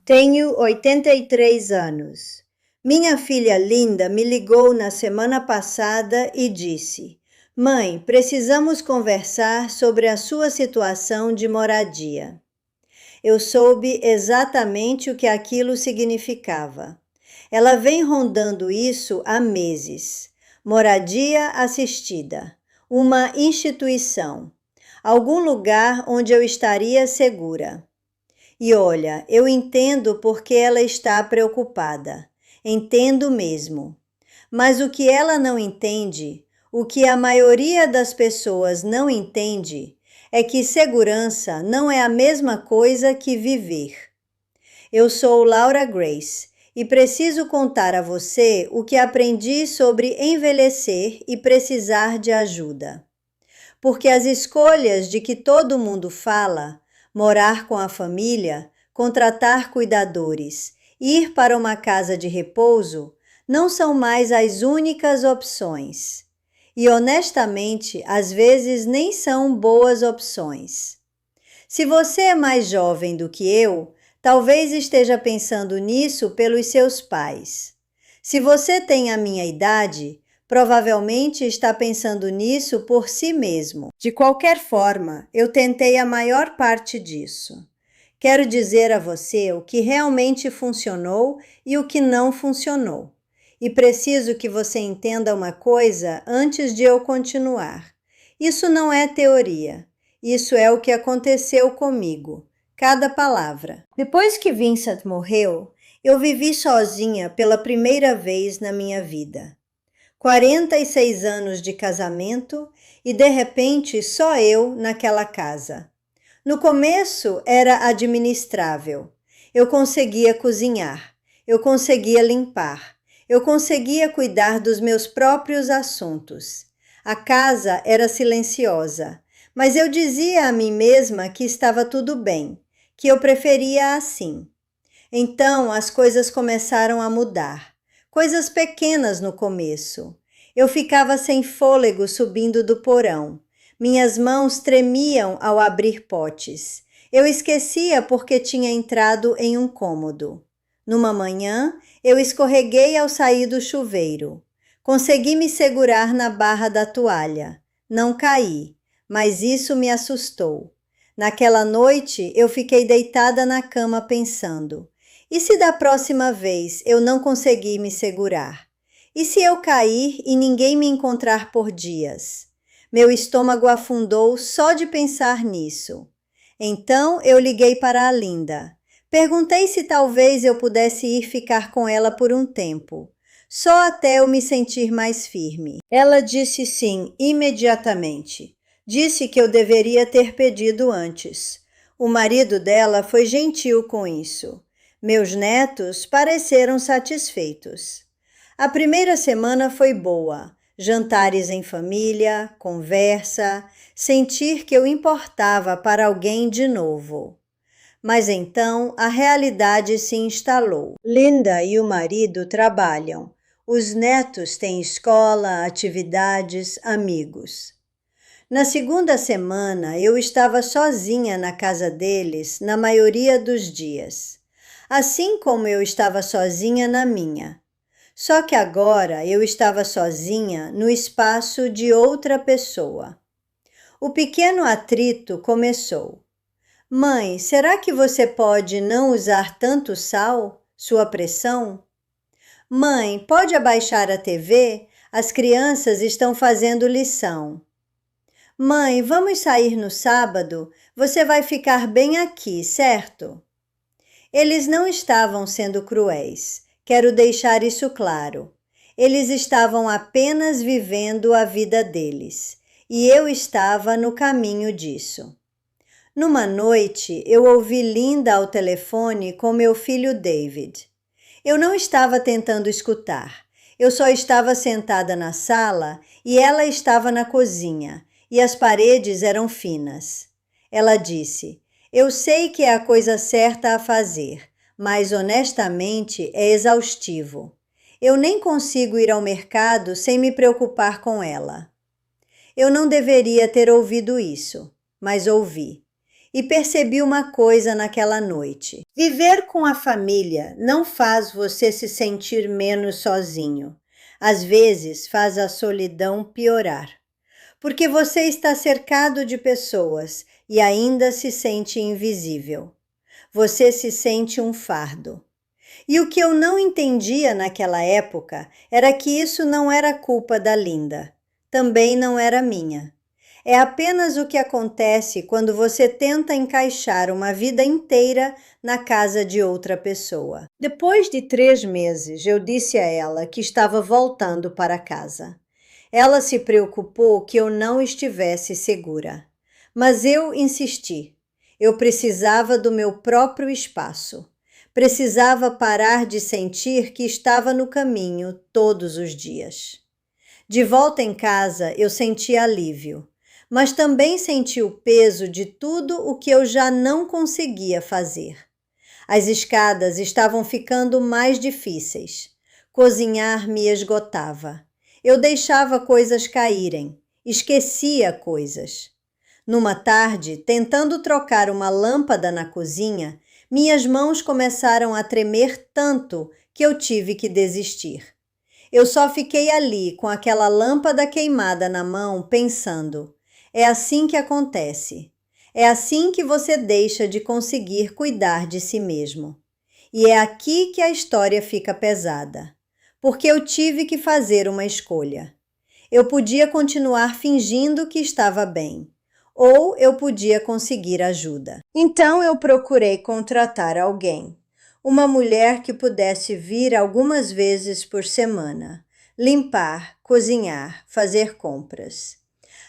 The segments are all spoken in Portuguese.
Tenho 83 anos. Minha filha Linda me ligou na semana passada e disse: Mãe, precisamos conversar sobre a sua situação de moradia. Eu soube exatamente o que aquilo significava. Ela vem rondando isso há meses. Moradia assistida, uma instituição, algum lugar onde eu estaria segura. E olha, eu entendo porque ela está preocupada. Entendo mesmo. Mas o que ela não entende, o que a maioria das pessoas não entende, é que segurança não é a mesma coisa que viver. Eu sou Laura Grace e preciso contar a você o que aprendi sobre envelhecer e precisar de ajuda. Porque as escolhas de que todo mundo fala, morar com a família, contratar cuidadores, ir para uma casa de repouso, não são mais as únicas opções. E honestamente, às vezes nem são boas opções. Se você é mais jovem do que eu, talvez esteja pensando nisso pelos seus pais. Se você tem a minha idade, provavelmente está pensando nisso por si mesmo. De qualquer forma, eu tentei a maior parte disso. Quero dizer a você o que realmente funcionou e o que não funcionou. E preciso que você entenda uma coisa antes de eu continuar. Isso não é teoria. Isso é o que aconteceu comigo. Cada palavra. Depois que Vincent morreu, eu vivi sozinha pela primeira vez na minha vida. 46 anos de casamento e de repente só eu naquela casa. No começo era administrável. Eu conseguia cozinhar, eu conseguia limpar, eu conseguia cuidar dos meus próprios assuntos. A casa era silenciosa, mas eu dizia a mim mesma que estava tudo bem, que eu preferia assim. Então as coisas começaram a mudar. Coisas pequenas no começo. Eu ficava sem fôlego subindo do porão. Minhas mãos tremiam ao abrir potes. Eu esquecia porque tinha entrado em um cômodo. Numa manhã, eu escorreguei ao sair do chuveiro. Consegui me segurar na barra da toalha. Não caí, mas isso me assustou. Naquela noite, eu fiquei deitada na cama pensando: e se da próxima vez eu não conseguir me segurar? E se eu cair e ninguém me encontrar por dias? Meu estômago afundou só de pensar nisso. Então eu liguei para a Linda. Perguntei se talvez eu pudesse ir ficar com ela por um tempo, só até eu me sentir mais firme. Ela disse sim imediatamente. Disse que eu deveria ter pedido antes. O marido dela foi gentil com isso. Meus netos pareceram satisfeitos. A primeira semana foi boa. Jantares em família, conversa, sentir que eu importava para alguém de novo. Mas então a realidade se instalou. Linda e o marido trabalham. Os netos têm escola, atividades, amigos. Na segunda semana, eu estava sozinha na casa deles na maioria dos dias, assim como eu estava sozinha na minha. Só que agora eu estava sozinha no espaço de outra pessoa. O pequeno atrito começou. Mãe, será que você pode não usar tanto sal? Sua pressão? Mãe, pode abaixar a TV? As crianças estão fazendo lição. Mãe, vamos sair no sábado? Você vai ficar bem aqui, certo? Eles não estavam sendo cruéis. Quero deixar isso claro. Eles estavam apenas vivendo a vida deles, e eu estava no caminho disso. Numa noite, eu ouvi Linda ao telefone com meu filho David. Eu não estava tentando escutar. Eu só estava sentada na sala e ela estava na cozinha, e as paredes eram finas. Ela disse: eu sei que é a coisa certa a fazer, mas honestamente é exaustivo. Eu nem consigo ir ao mercado sem me preocupar com ela. Eu não deveria ter ouvido isso, mas ouvi. e percebi uma coisa naquela noite. Viver com a família não faz você se sentir menos sozinho. Às vezes faz a solidão piorar. Porque você está cercado de pessoas e ainda se sente invisível. Você se sente um fardo. E o que eu não entendia naquela época era que isso não era culpa da Linda. Também não era minha. É apenas o que acontece quando você tenta encaixar uma vida inteira na casa de outra pessoa. Depois de 3 meses, eu disse a ela que estava voltando para casa. Ela se preocupou que eu não estivesse segura. Mas eu insisti. Eu precisava do meu próprio espaço. Precisava parar de sentir que estava no caminho todos os dias. De volta em casa, eu senti alívio, mas também senti o peso de tudo o que eu já não conseguia fazer. As escadas estavam ficando mais difíceis. Cozinhar me esgotava. Eu deixava coisas caírem, esquecia coisas. Numa tarde, tentando trocar uma lâmpada na cozinha, minhas mãos começaram a tremer tanto que eu tive que desistir. Eu só fiquei ali com aquela lâmpada queimada na mão, pensando: é assim que acontece. É assim que você deixa de conseguir cuidar de si mesmo. E é aqui que a história fica pesada, porque eu tive que fazer uma escolha. Eu podia continuar fingindo que estava bem, ou eu podia conseguir ajuda. Então eu procurei contratar alguém, uma mulher que pudesse vir algumas vezes por semana, limpar, cozinhar, fazer compras.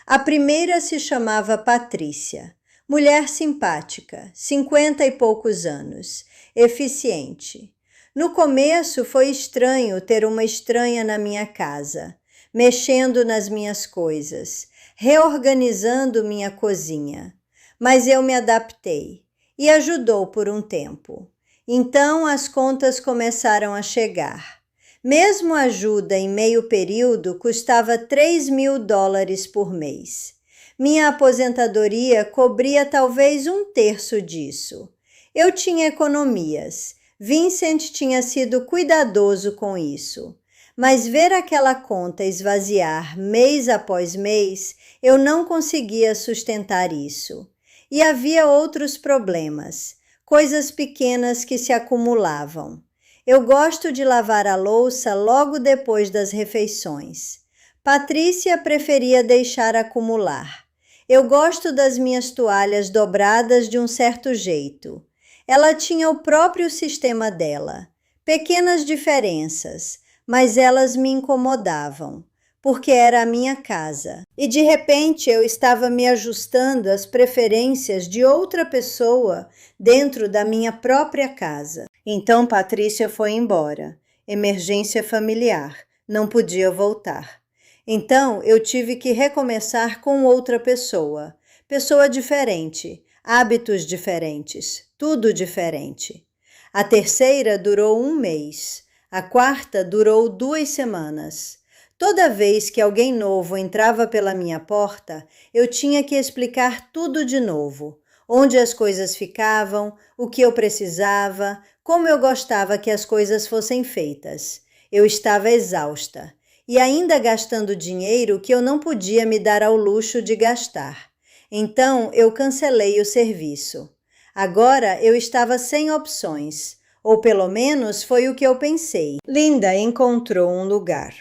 A primeira se chamava Patrícia, mulher simpática, 50 e poucos anos, eficiente. No começo foi estranho ter uma estranha na minha casa, mexendo nas minhas coisas, reorganizando minha cozinha. Mas eu me adaptei e ajudou por um tempo. Então as contas começaram a chegar. Mesmo a ajuda em meio período custava $3.000 por mês. Minha aposentadoria cobria talvez 1/3 disso. Eu tinha economias. Vincent tinha sido cuidadoso com isso. Mas ver aquela conta esvaziar mês após mês, eu não conseguia sustentar isso. E havia outros problemas, coisas pequenas que se acumulavam. Eu gosto de lavar a louça logo depois das refeições. Patrícia preferia deixar acumular. Eu gosto das minhas toalhas dobradas de um certo jeito. Ela tinha o próprio sistema dela. Pequenas diferenças, mas elas me incomodavam, porque era a minha casa. E de repente eu estava me ajustando às preferências de outra pessoa dentro da minha própria casa. Então Patrícia foi embora. Emergência familiar. Não podia voltar. Então eu tive que recomeçar com outra pessoa. Pessoa diferente, hábitos diferentes, tudo diferente. A terceira durou 1 mês. A quarta durou 2 semanas. Toda vez que alguém novo entrava pela minha porta, eu tinha que explicar tudo de novo. Onde as coisas ficavam, o que eu precisava, como eu gostava que as coisas fossem feitas. Eu estava exausta e ainda gastando dinheiro que eu não podia me dar ao luxo de gastar. Então eu cancelei o serviço. Agora eu estava sem opções. Ou pelo menos foi o que eu pensei. Linda encontrou um lugar.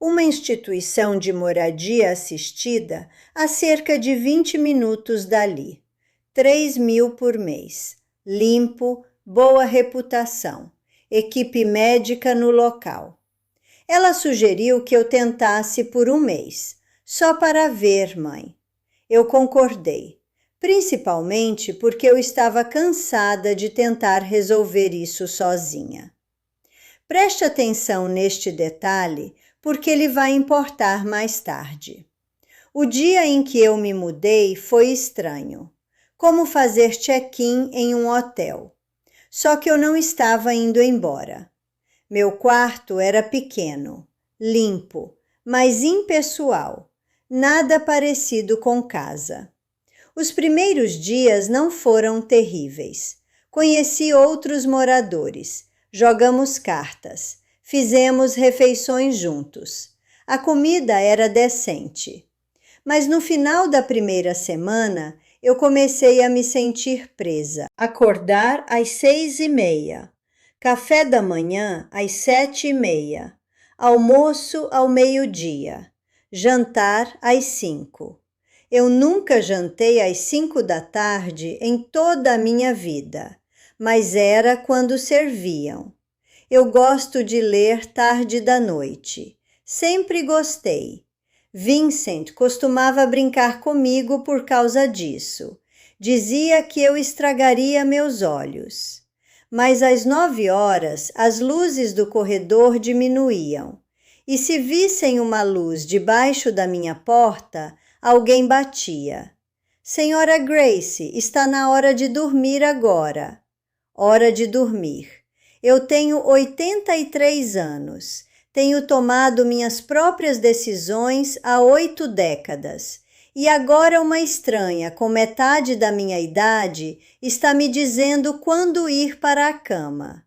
Uma instituição de moradia assistida a cerca de 20 minutos dali. 3.000 por mês. Limpo, boa reputação. Equipe médica no local. Ela sugeriu que eu tentasse por 1 mês. Só para ver, mãe. Eu concordei. Principalmente porque eu estava cansada de tentar resolver isso sozinha. Preste atenção neste detalhe, porque ele vai importar mais tarde. O dia em que eu me mudei foi estranho. Como fazer check-in em um hotel. Só que eu não estava indo embora. Meu quarto era pequeno, limpo, mas impessoal. Nada parecido com casa. Os primeiros dias não foram terríveis. Conheci outros moradores, jogamos cartas, fizemos refeições juntos. A comida era decente. Mas no final da primeira semana, eu comecei a me sentir presa. Acordar às 6h30, café da manhã às 7h30, almoço ao meio-dia, jantar às 5h. Eu nunca jantei às 5 da tarde em toda a minha vida, mas era quando serviam. Eu gosto de ler tarde da noite. Sempre gostei. Vincent costumava brincar comigo por causa disso. Dizia que eu estragaria meus olhos. Mas às 9h, as luzes do corredor diminuíam. E se vissem uma luz debaixo da minha porta, alguém batia. Senhora Grace, está na hora de dormir agora. Hora de dormir. Eu tenho 83 anos. Tenho tomado minhas próprias decisões há 8 décadas. E agora uma estranha com metade da minha idade está me dizendo quando ir para a cama.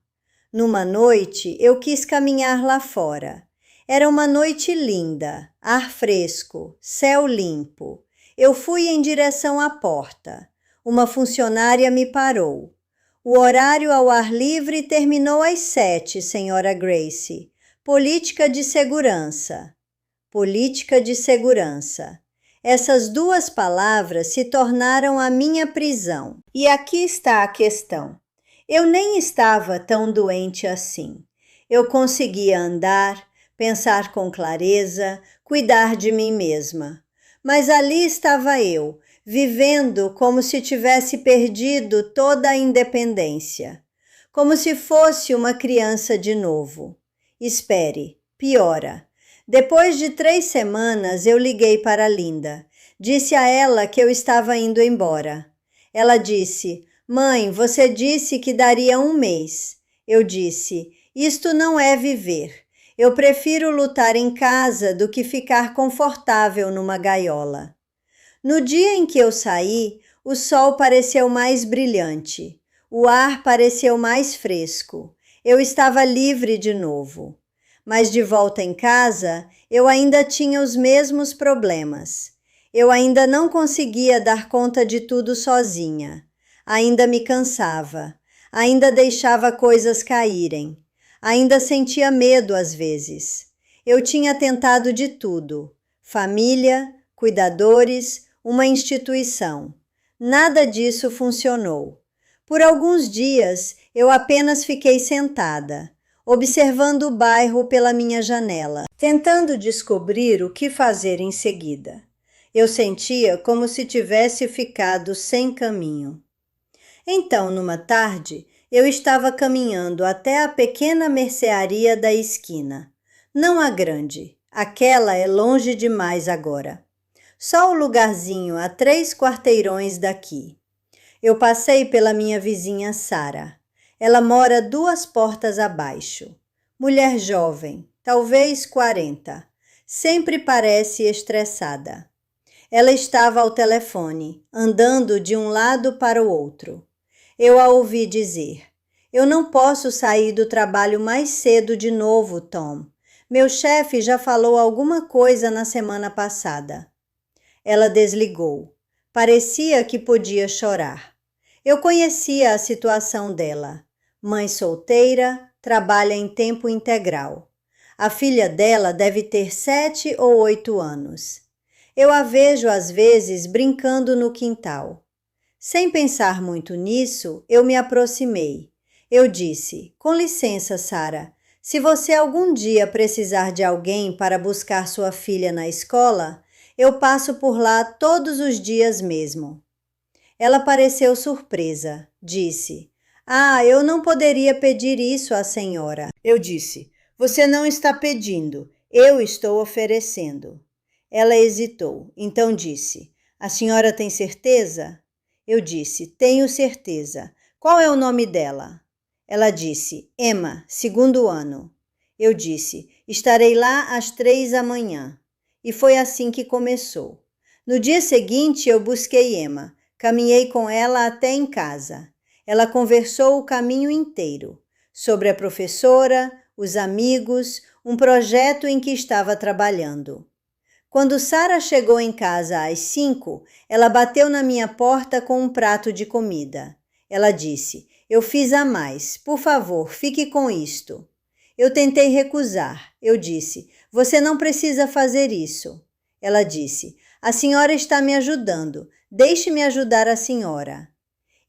Numa noite, eu quis caminhar lá fora. Era uma noite linda, ar fresco, céu limpo. Eu fui em direção à porta. Uma funcionária me parou. O horário ao ar livre terminou às 7, senhora Grace. Política de segurança. Política de segurança. Essas duas palavras se tornaram a minha prisão. E aqui está a questão. Eu nem estava tão doente assim. Eu conseguia andar, pensar com clareza, cuidar de mim mesma. Mas ali estava eu, vivendo como se tivesse perdido toda a independência. Como se fosse uma criança de novo. Espere, piora. Depois de 3 semanas, eu liguei para Linda. Disse a ela que eu estava indo embora. Ela disse, mãe, você disse que daria 1 mês. Eu disse, isto não é viver. Eu prefiro lutar em casa do que ficar confortável numa gaiola. No dia em que eu saí, o sol pareceu mais brilhante. O ar pareceu mais fresco. Eu estava livre de novo. Mas de volta em casa, eu ainda tinha os mesmos problemas. Eu ainda não conseguia dar conta de tudo sozinha. Ainda me cansava. Ainda deixava coisas caírem. Ainda sentia medo às vezes. Eu tinha tentado de tudo. Família, cuidadores, uma instituição. Nada disso funcionou. Por alguns dias, eu apenas fiquei sentada, observando o bairro pela minha janela, tentando descobrir o que fazer em seguida. Eu sentia como se tivesse ficado sem caminho. Então, numa tarde, eu estava caminhando até a pequena mercearia da esquina. Não a grande, aquela é longe demais agora. Só o lugarzinho a 3 quarteirões daqui. Eu passei pela minha vizinha Sara. Ela mora 2 portas abaixo. Mulher jovem, talvez 40. Sempre parece estressada. Ela estava ao telefone, andando de um lado para o outro. Eu a ouvi dizer, eu não posso sair do trabalho mais cedo de novo, Tom. Meu chefe já falou alguma coisa na semana passada. Ela desligou. Parecia que podia chorar. Eu conhecia a situação dela. Mãe solteira, trabalha em tempo integral. A filha dela deve ter 7 ou 8 anos. Eu a vejo às vezes brincando no quintal. Sem pensar muito nisso, eu me aproximei. Eu disse, com licença, Sara, se você algum dia precisar de alguém para buscar sua filha na escola, eu passo por lá todos os dias mesmo. Ela pareceu surpresa. Disse, eu não poderia pedir isso à senhora. Eu disse, você não está pedindo, eu estou oferecendo. Ela hesitou, então disse, a senhora tem certeza? Eu disse, tenho certeza. Qual é o nome dela? Ela disse, Emma, 2º ano. Eu disse, estarei lá às 3 amanhã. E foi assim que começou. No dia seguinte eu busquei Emma. Caminhei com ela até em casa. Ela conversou o caminho inteiro sobre a professora, os amigos, um projeto em que estava trabalhando. Quando Sara chegou em casa às 5, ela bateu na minha porta com um prato de comida. Ela disse: "Eu fiz a mais. Por favor, fique com isto." Eu tentei recusar. Eu disse: "Você não precisa fazer isso." Ela disse: "A senhora está me ajudando. Deixe-me ajudar a senhora."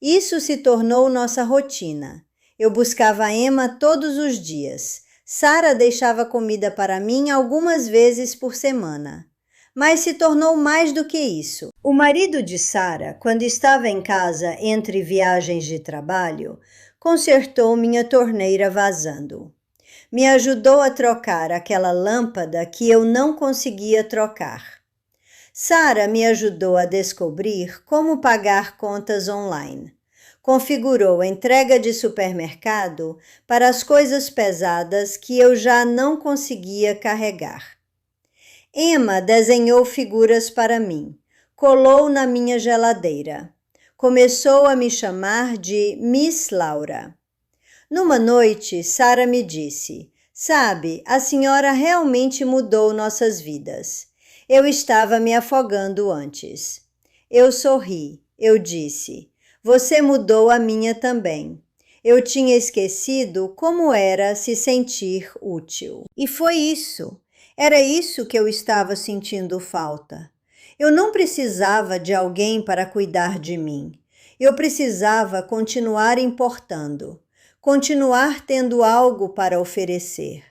Isso se tornou nossa rotina. Eu buscava Emma todos os dias. Sara deixava comida para mim algumas vezes por semana. Mas se tornou mais do que isso. O marido de Sara, quando estava em casa entre viagens de trabalho, consertou minha torneira vazando. Me ajudou a trocar aquela lâmpada que eu não conseguia trocar. Sara me ajudou a descobrir como pagar contas online. Configurou a entrega de supermercado para as coisas pesadas que eu já não conseguia carregar. Emma desenhou figuras para mim, colou na minha geladeira. Começou a me chamar de Miss Laura. Numa noite, Sara me disse: "Sabe, a senhora realmente mudou nossas vidas. Eu estava me afogando antes." Eu sorri. Eu disse: "Você mudou a minha também." Eu tinha esquecido como era se sentir útil. E foi isso. Era isso que eu estava sentindo falta. Eu não precisava de alguém para cuidar de mim. Eu precisava continuar importando, continuar tendo algo para oferecer.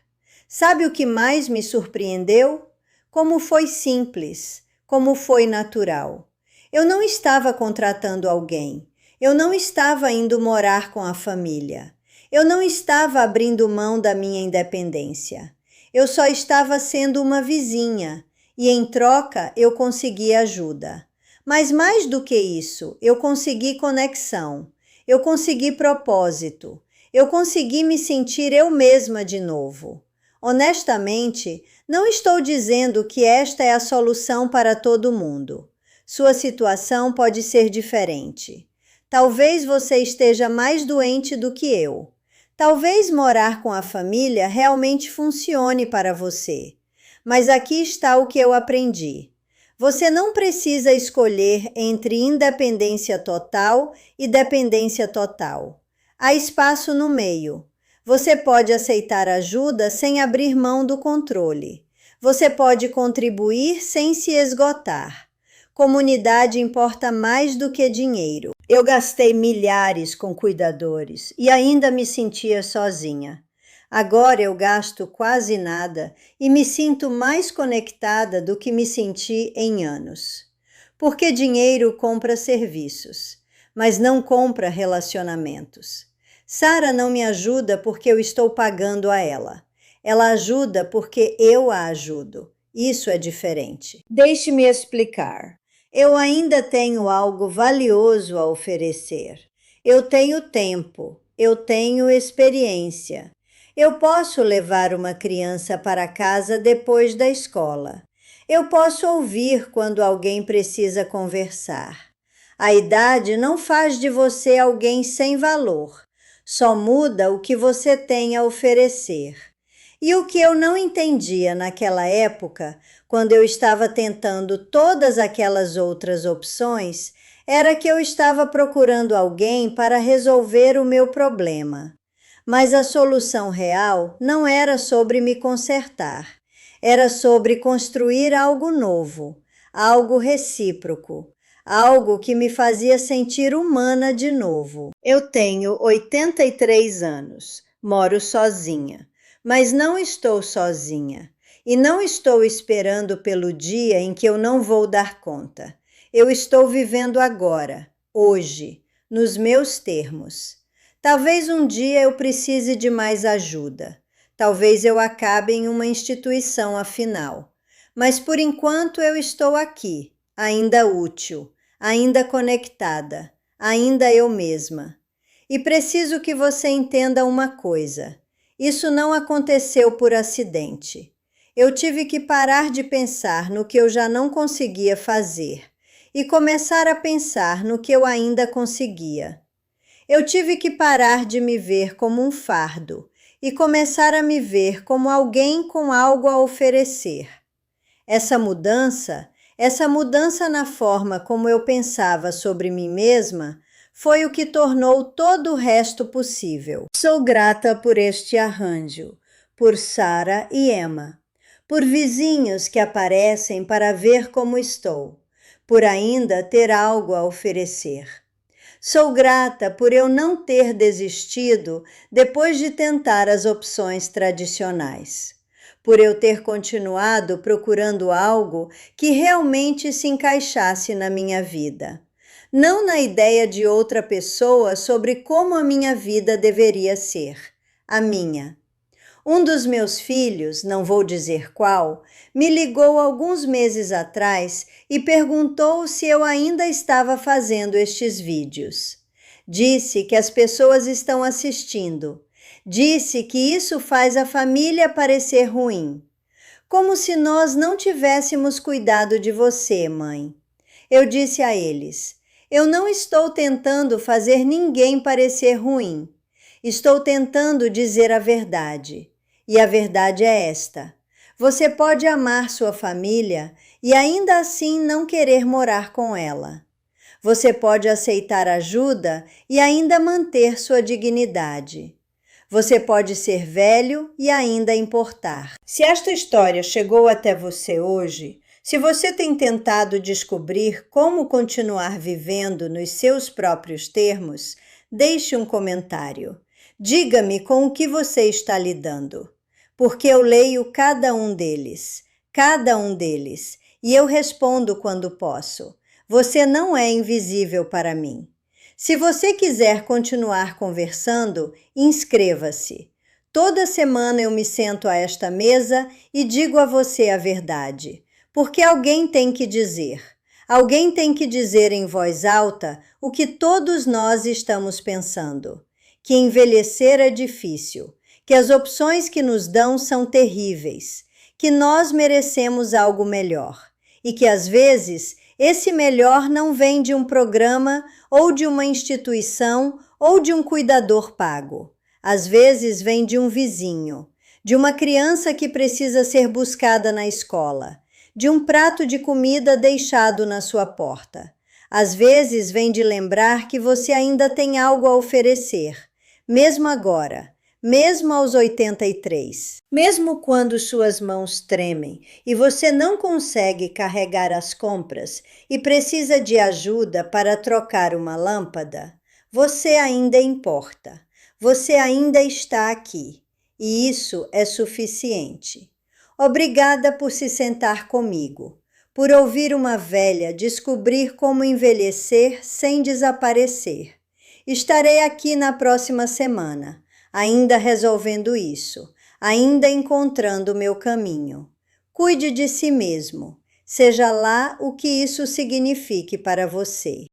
Sabe o que mais me surpreendeu? Como foi simples, como foi natural. Eu não estava contratando alguém. Eu não estava indo morar com a família. Eu não estava abrindo mão da minha independência. Eu só estava sendo uma vizinha e, em troca, eu consegui ajuda. Mas mais do que isso, eu consegui conexão, eu consegui propósito, eu consegui me sentir eu mesma de novo. Honestamente, não estou dizendo que esta é a solução para todo mundo. Sua situação pode ser diferente. Talvez você esteja mais doente do que eu. Talvez morar com a família realmente funcione para você. Mas aqui está o que eu aprendi. Você não precisa escolher entre independência total e dependência total. Há espaço no meio. Você pode aceitar ajuda sem abrir mão do controle. Você pode contribuir sem se esgotar. Comunidade importa mais do que dinheiro. Eu gastei milhares com cuidadores e ainda me sentia sozinha. Agora eu gasto quase nada e me sinto mais conectada do que me senti em anos. Porque dinheiro compra serviços, mas não compra relacionamentos. Sara não me ajuda porque eu estou pagando a ela. Ela ajuda porque eu a ajudo. Isso é diferente. Deixe-me explicar. Eu ainda tenho algo valioso a oferecer. Eu tenho tempo, eu tenho experiência. Eu posso levar uma criança para casa depois da escola. Eu posso ouvir quando alguém precisa conversar. A idade não faz de você alguém sem valor, só muda o que você tem a oferecer. E o que eu não entendia naquela época, quando eu estava tentando todas aquelas outras opções, era que eu estava procurando alguém para resolver o meu problema. Mas a solução real não era sobre me consertar, era sobre construir algo novo, algo recíproco, algo que me fazia sentir humana de novo. Eu tenho 83 anos, moro sozinha. Mas não estou sozinha e não estou esperando pelo dia em que eu não vou dar conta. Eu estou vivendo agora, hoje, nos meus termos. Talvez um dia eu precise de mais ajuda. Talvez eu acabe em uma instituição afinal. Mas por enquanto eu estou aqui, ainda útil, ainda conectada, ainda eu mesma. E preciso que você entenda uma coisa. Isso não aconteceu por acidente. Eu tive que parar de pensar no que eu já não conseguia fazer e começar a pensar no que eu ainda conseguia. Eu tive que parar de me ver como um fardo e começar a me ver como alguém com algo a oferecer. Essa mudança na forma como eu pensava sobre mim mesma, foi o que tornou todo o resto possível. Sou grata por este arranjo, por Sarah e Emma, por vizinhos que aparecem para ver como estou, por ainda ter algo a oferecer. Sou grata por eu não ter desistido depois de tentar as opções tradicionais, por eu ter continuado procurando algo que realmente se encaixasse na minha vida, não na ideia de outra pessoa sobre como a minha vida deveria ser, a minha. Um dos meus filhos, não vou dizer qual, me ligou alguns meses atrás e perguntou se eu ainda estava fazendo estes vídeos. Disse que as pessoas estão assistindo. Disse que isso faz a família parecer ruim. Como se nós não tivéssemos cuidado de você, mãe. Eu disse a eles: eu não estou tentando fazer ninguém parecer ruim. Estou tentando dizer a verdade. E a verdade é esta: você pode amar sua família e ainda assim não querer morar com ela. Você pode aceitar ajuda e ainda manter sua dignidade. Você pode ser velho e ainda importar. Se esta história chegou até você hoje, se você tem tentado descobrir como continuar vivendo nos seus próprios termos, deixe um comentário. Diga-me com o que você está lidando, porque eu leio cada um deles, e eu respondo quando posso. Você não é invisível para mim. Se você quiser continuar conversando, inscreva-se. Toda semana eu me sento a esta mesa e digo a você a verdade, porque alguém tem que dizer. Alguém tem que dizer em voz alta o que todos nós estamos pensando. Que envelhecer é difícil, que as opções que nos dão são terríveis, que nós merecemos algo melhor e que às vezes esse melhor não vem de um programa ou de uma instituição ou de um cuidador pago. Às vezes vem de um vizinho, de uma criança que precisa ser buscada na escola, de um prato de comida deixado na sua porta. Às vezes vem de lembrar que você ainda tem algo a oferecer, mesmo agora, mesmo aos 83. Mesmo quando suas mãos tremem e você não consegue carregar as compras e precisa de ajuda para trocar uma lâmpada, você ainda importa. Você ainda está aqui. E isso é suficiente. Obrigada por se sentar comigo, por ouvir uma velha descobrir como envelhecer sem desaparecer. Estarei aqui na próxima semana, ainda resolvendo isso, ainda encontrando o meu caminho. Cuide de si mesmo, seja lá o que isso signifique para você.